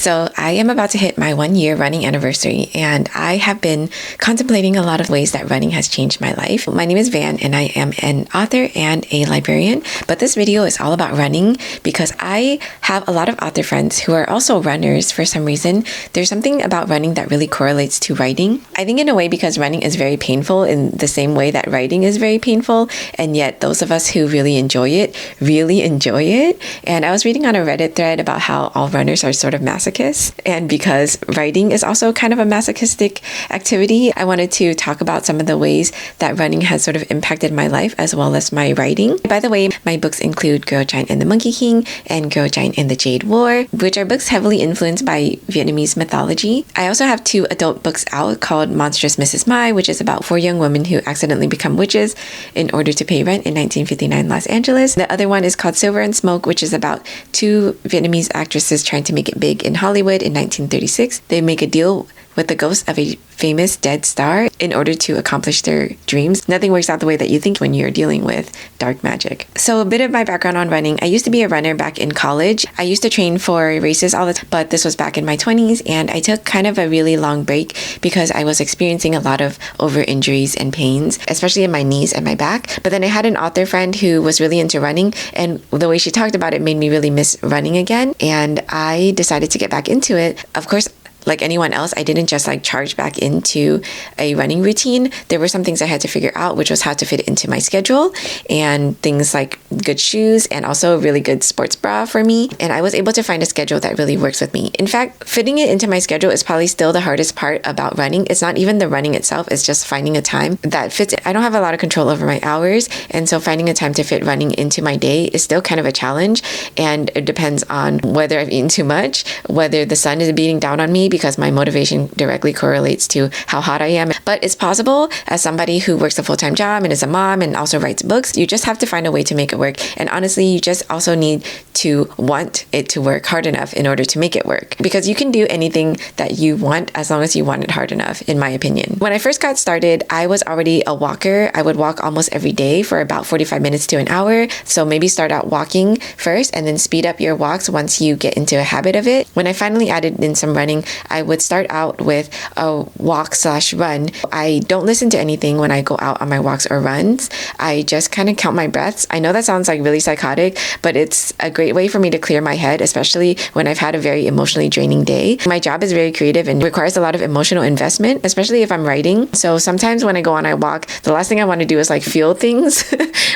So I am about to hit my 1 year running anniversary, and I have been contemplating a lot of ways that running has changed my life. My name is Van, and I am an author and a librarian, but this video is all about running because I have a lot of author friends who are also runners for some reason. There's something about running that really correlates to writing. I think in a way because running is very painful in the same way that writing is very painful, and yet those of us who really enjoy it. And I was reading on a Reddit thread about how all runners are sort of masochists, and because writing is also kind of a masochistic activity, I wanted to talk about some of the ways that running has sort of impacted my life as well as my writing. By the way, my books include Girl Giant and the Monkey King and Girl Giant and the Jade War, which are books heavily influenced by Vietnamese mythology. I also have 2 adult books out called Monstrous Mrs. Mai, which is about 4 young women who accidentally become witches in order to pay rent in 1959 Los Angeles. The other one is called Silver and Smoke, which is about 2 Vietnamese actresses trying to make it big in Hollywood in 1936. They make a deal with the ghost of a famous dead star in order to accomplish their dreams. Nothing works out the way that you think when you're dealing with dark magic. So a bit of my background on running. I used to be a runner back in college. I used to train for races all the time, but this was back in my 20s, and I took kind of a really long break because I was experiencing a lot of over injuries and pains, especially in my knees and my back. But then I had an author friend who was really into running, and the way she talked about it made me really miss running again, and I decided to get back into it. Of course, like anyone else, I didn't just charge back into a running routine. There were some things I had to figure out, which was how to fit it into my schedule, and things like good shoes and also a really good sports bra for me. And I was able to find a schedule that really works with me. In fact, fitting it into my schedule is probably still the hardest part about running. It's not even the running itself, it's just finding a time that fits. I don't have a lot of control over my hours, and so finding a time to fit running into my day is still kind of a challenge, and it depends on whether I've eaten too much, whether the sun is beating down on me, because my motivation directly correlates to how hot I am. But it's possible. As somebody who works a full-time job and is a mom and also writes books, you just have to find a way to make it work. And honestly, you just also need to want it to work hard enough in order to make it work, because you can do anything that you want as long as you want it hard enough, in my opinion. When I first got started, I was already a walker. I would walk almost every day for about 45 minutes to an hour. So maybe start out walking first and then speed up your walks once you get into a habit of it. When I finally added in some running, I would start out with a walk/run. I don't listen to anything when I go out on my walks or runs. I just kind of count my breaths. I know that sounds like really psychotic, but it's a great way for me to clear my head, especially when I've had a very emotionally draining day. My job is very creative and requires a lot of emotional investment, especially if I'm writing. So sometimes when I go on a walk, the last thing I want to do is feel things,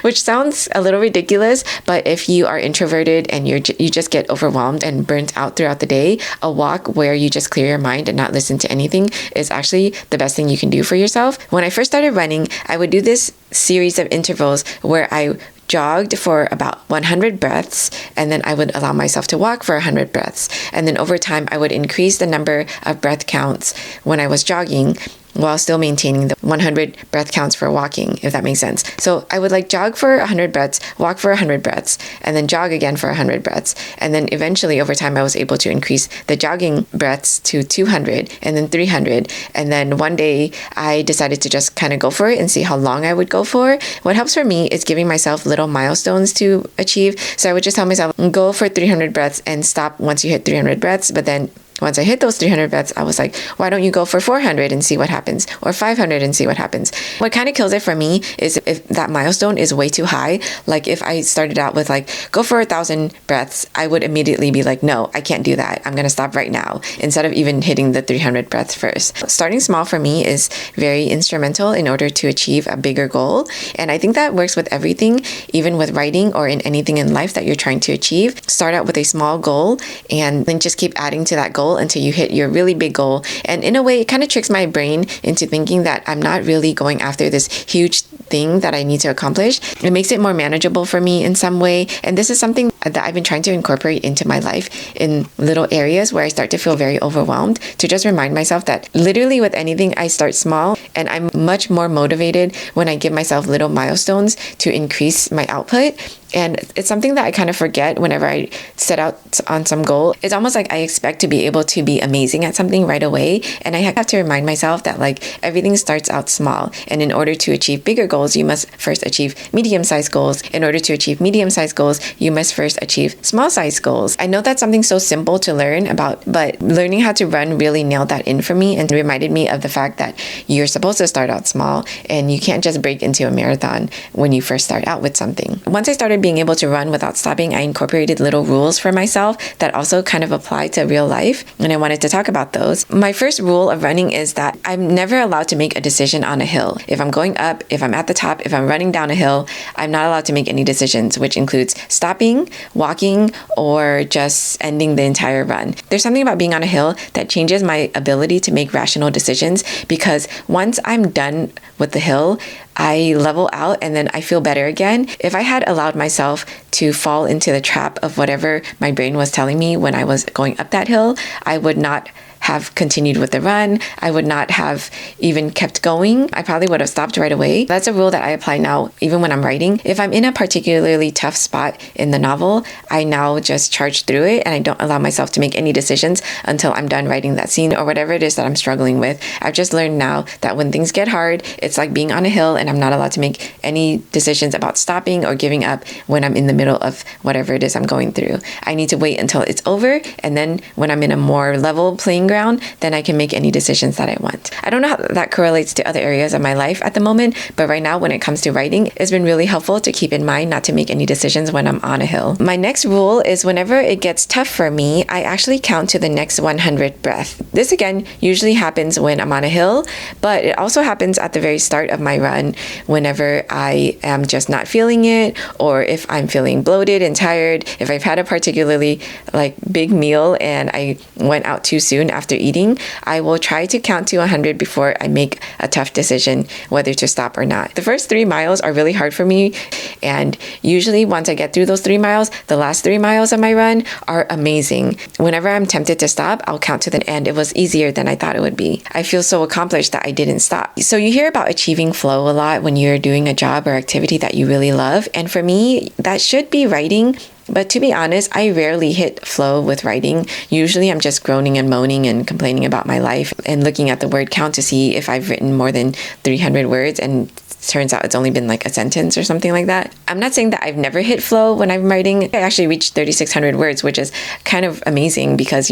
which sounds a little ridiculous, but if you are introverted and you just get overwhelmed and burnt out throughout the day, a walk where you just clear your mind and not listen to anything is actually the best thing you can do for yourself. When I first started running, I would do this series of intervals where I jogged for about 100 breaths, and then I would allow myself to walk for 100 breaths. And then over time, I would increase the number of breath counts when I was jogging, while still maintaining the 100 breath counts for walking, if that makes sense. So I would jog for 100 breaths, walk for 100 breaths, and then jog again for 100 breaths. And then eventually over time, I was able to increase the jogging breaths to 200 and then 300. And then one day I decided to just kind of go for it and see how long I would go for. What helps for me is giving myself little milestones to achieve. So I would just tell myself, go for 300 breaths and stop once you hit 300 breaths. But then once I hit those 300 breaths, I was like, why don't you go for 400 and see what happens? Or 500 and see what happens? What kind of kills it for me is if that milestone is way too high. Like if I started out with go for 1,000 breaths, I would immediately be like, no, I can't do that. I'm going to stop right now, instead of even hitting the 300 breaths first. Starting small for me is very instrumental in order to achieve a bigger goal. And I think that works with everything, even with writing or in anything in life that you're trying to achieve. Start out with a small goal and then just keep adding to that goal until you hit your really big goal. And in a way, it kind of tricks my brain into thinking that I'm not really going after this huge thing that I need to accomplish. It makes it more manageable for me in some way. And this is something that I've been trying to incorporate into my life in little areas where I start to feel very overwhelmed, to just remind myself that literally with anything, I start small, and I'm much more motivated when I give myself little milestones to increase my output. And it's something that I kind of forget whenever I set out on some goal. It's almost like I expect to be able to be amazing at something right away. And I have to remind myself that like everything starts out small. And in order to achieve bigger goals, you must first achieve medium-sized goals. In order to achieve medium-sized goals, you must first achieve small-sized goals. I know that's something so simple to learn about, but learning how to run really nailed that in for me and reminded me of the fact that you're supposed to start out small and you can't just break into a marathon when you first start out with something. Once I started being able to run without stopping, I incorporated little rules for myself that also kind of apply to real life, and I wanted to talk about those. My first rule of running is that I'm never allowed to make a decision on a hill. If I'm going up, if I'm at the top, if I'm running down a hill, I'm not allowed to make any decisions, which includes stopping, walking, or just ending the entire run. There's something about being on a hill that changes my ability to make rational decisions, because once I'm done with the hill, I level out and then I feel better again. If I had allowed myself to fall into the trap of whatever my brain was telling me when I was going up that hill, I would not have continued with the run. I would not have even kept going. I probably would have stopped right away. That's a rule that I apply now, even when I'm writing. If I'm in a particularly tough spot in the novel, I now just charge through it and I don't allow myself to make any decisions until I'm done writing that scene or whatever it is that I'm struggling with. I've just learned now that when things get hard, it's like being on a hill and I'm not allowed to make any decisions about stopping or giving up when I'm in the middle of whatever it is I'm going through. I need to wait until it's over, and then when I'm in a more level playing ground, then I can make any decisions that I want. I don't know how that correlates to other areas of my life at the moment, but right now when it comes to writing, it's been really helpful to keep in mind not to make any decisions when I'm on a hill. My next rule is whenever it gets tough for me, I actually count to the next 100 breath. This again usually happens when I'm on a hill, but it also happens at the very start of my run whenever I am just not feeling it, or if I'm feeling bloated and tired, if I've had a particularly like big meal and I went out too soon after eating, I will try to count to 100 before I make a tough decision whether to stop or not. The first 3 miles are really hard for me, and usually once I get through those 3 miles, the last 3 miles of my run are amazing. Whenever I'm tempted to stop, I'll count to the end. It was easier than I thought it would be. I feel so accomplished that I didn't stop. So you hear about achieving flow a lot when you're doing a job or activity that you really love, and for me, that should be writing. But to be honest, I rarely hit flow with writing. Usually I'm just groaning and moaning and complaining about my life and looking at the word count to see if I've written more than 300 words, and turns out it's only been like a sentence or something like that. I'm not saying that I've never hit flow when I'm writing. I actually reached 3,600 words, which is kind of amazing because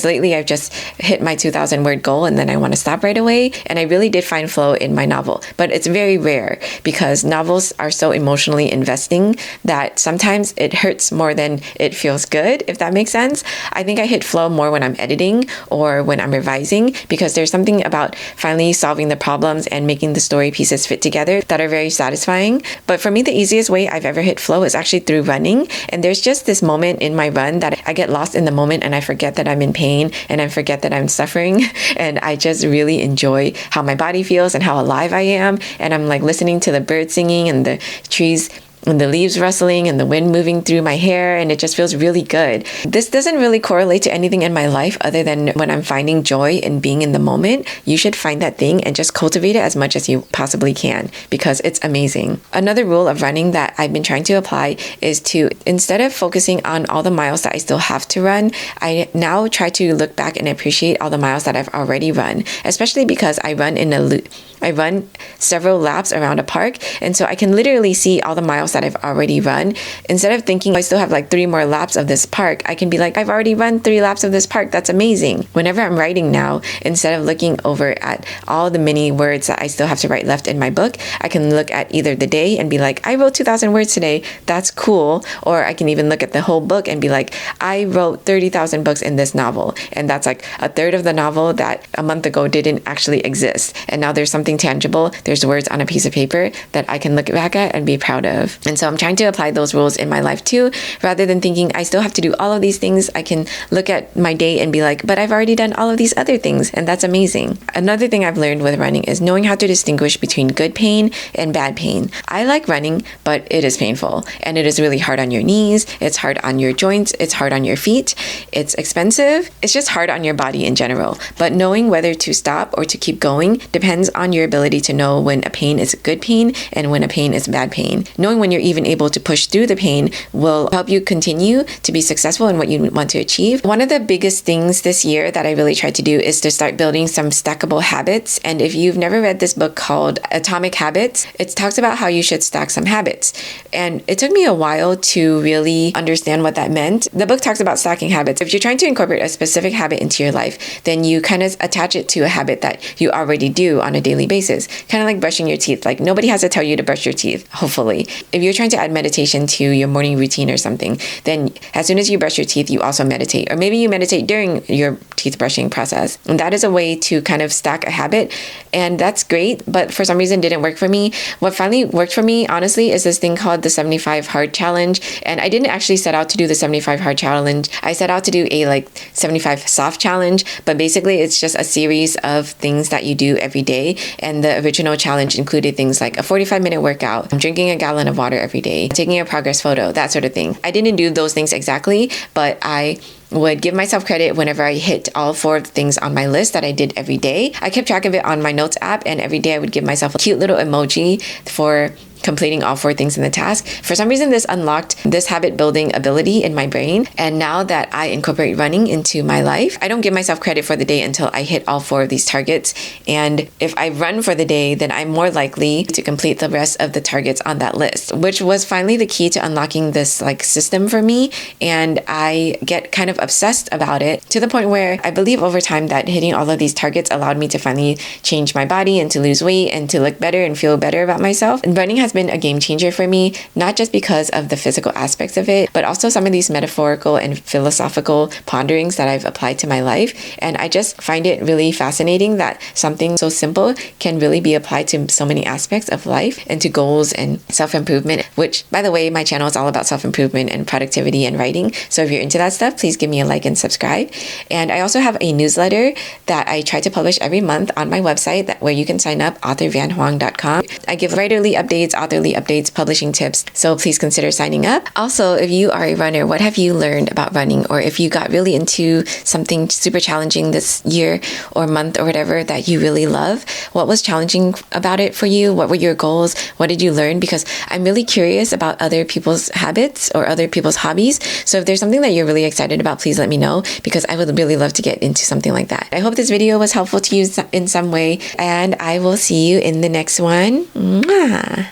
lately I've just hit my 2,000 word goal and then I want to stop right away. And I really did find flow in my novel, but it's very rare because novels are so emotionally investing that sometimes it hurts more than it feels good, if that makes sense. I think I hit flow more when I'm editing or when I'm revising, because there's something about finally solving the problems and making the story pieces fit together that are very satisfying. But for me, the easiest way I've ever hit flow is actually through running. And there's just this moment in my run that I get lost in the moment and I forget that I'm in pain and I forget that I'm suffering. And I just really enjoy how my body feels and how alive I am. And I'm like listening to the birds singing and the trees and the leaves rustling and the wind moving through my hair, and it just feels really good. This doesn't really correlate to anything in my life other than when I'm finding joy in being in the moment. You should find that thing and just cultivate it as much as you possibly can, because it's amazing. Another rule of running that I've been trying to apply is to, instead of focusing on all the miles that I still have to run, I now try to look back and appreciate all the miles that I've already run, especially because I run several laps around a park, and so I can literally see all the miles that I've already run. Instead of thinking I still have like 3 more laps of this park, I can be like, I've already run 3 laps of this park. That's amazing. Whenever I'm writing now, instead of looking over at all the many words that I still have to write left in my book, I can look at either the day and be like, I wrote 2,000 words today. That's cool. Or I can even look at the whole book and be like, I wrote 30,000 books in this novel. And that's like a third of the novel that a month ago didn't actually exist. And now there's something tangible. There's words on a piece of paper that I can look back at and be proud of. And so I'm trying to apply those rules in my life too. Rather than thinking I still have to do all of these things, I can look at my day and be like, but I've already done all of these other things, and that's amazing. Another thing I've learned with running is knowing how to distinguish between good pain and bad pain. I like running, but it is painful, and it is really hard on your knees. It's hard on your joints. It's hard on your feet. It's expensive. It's just hard on your body in general. But knowing whether to stop or to keep going depends on your your ability to know when a pain is good pain and when a pain is bad pain. Knowing when you're even able to push through the pain will help you continue to be successful in what you want to achieve. One of the biggest things this year that I really tried to do is to start building some stackable habits. And if you've never read this book called Atomic Habits, it talks about how you should stack some habits. And it took me a while to really understand what that meant. The book talks about stacking habits. If you're trying to incorporate a specific habit into your life, then you kind of attach it to a habit that you already do on a daily basis. Kind of like brushing your teeth. Like nobody has to tell you to brush your teeth, hopefully. If you're trying to add meditation to your morning routine or something, then as soon as you brush your teeth, you also meditate. Or maybe you meditate during your teeth brushing process. And that is a way to kind of stack a habit. And that's great, but for some reason didn't work for me. What finally worked for me, honestly, is this thing called the 75 Hard Challenge. And I didn't actually set out to do the 75 Hard Challenge. I set out to do a 75 Soft Challenge, but basically it's just a series of things that you do every day. And the original challenge included things like a 45-minute workout, drinking a gallon of water every day, taking a progress photo, that sort of thing. I didn't do those things exactly, but I would give myself credit whenever I hit all 4 of the things on my list that I did every day. I kept track of it on my notes app, and every day I would give myself a cute little emoji for completing all 4 things in the task. For some reason, this unlocked this habit building ability in my brain. And now that I incorporate running into my life, I don't give myself credit for the day until I hit all 4 of these targets. And if I run for the day, then I'm more likely to complete the rest of the targets on that list, which was finally the key to unlocking this system for me. And I get kind of obsessed about it to the point where I believe over time that hitting all of these targets allowed me to finally change my body and to lose weight and to look better and feel better about myself. And running has been a game changer for me, not just because of the physical aspects of it, but also some of these metaphorical and philosophical ponderings that I've applied to my life. And I just find it really fascinating that something so simple can really be applied to so many aspects of life and to goals and self-improvement, which, by the way, my channel is all about self-improvement and productivity and writing. So if you're into that stuff, please give me a like and subscribe. And I also have a newsletter that I try to publish every month on my website where you can sign up, authorvanhoang.com. I give writerly updates, authorly updates, publishing tips. So please consider signing up. Also, if you are a runner, what have you learned about running? Or if you got really into something super challenging this year or month or whatever that you really love, what was challenging about it for you? What were your goals? What did you learn? Because I'm really curious about other people's habits or other people's hobbies. So if there's something that you're really excited about, please let me know, because I would really love to get into something like that. I hope this video was helpful to you in some way, and I will see you in the next one. Mwah.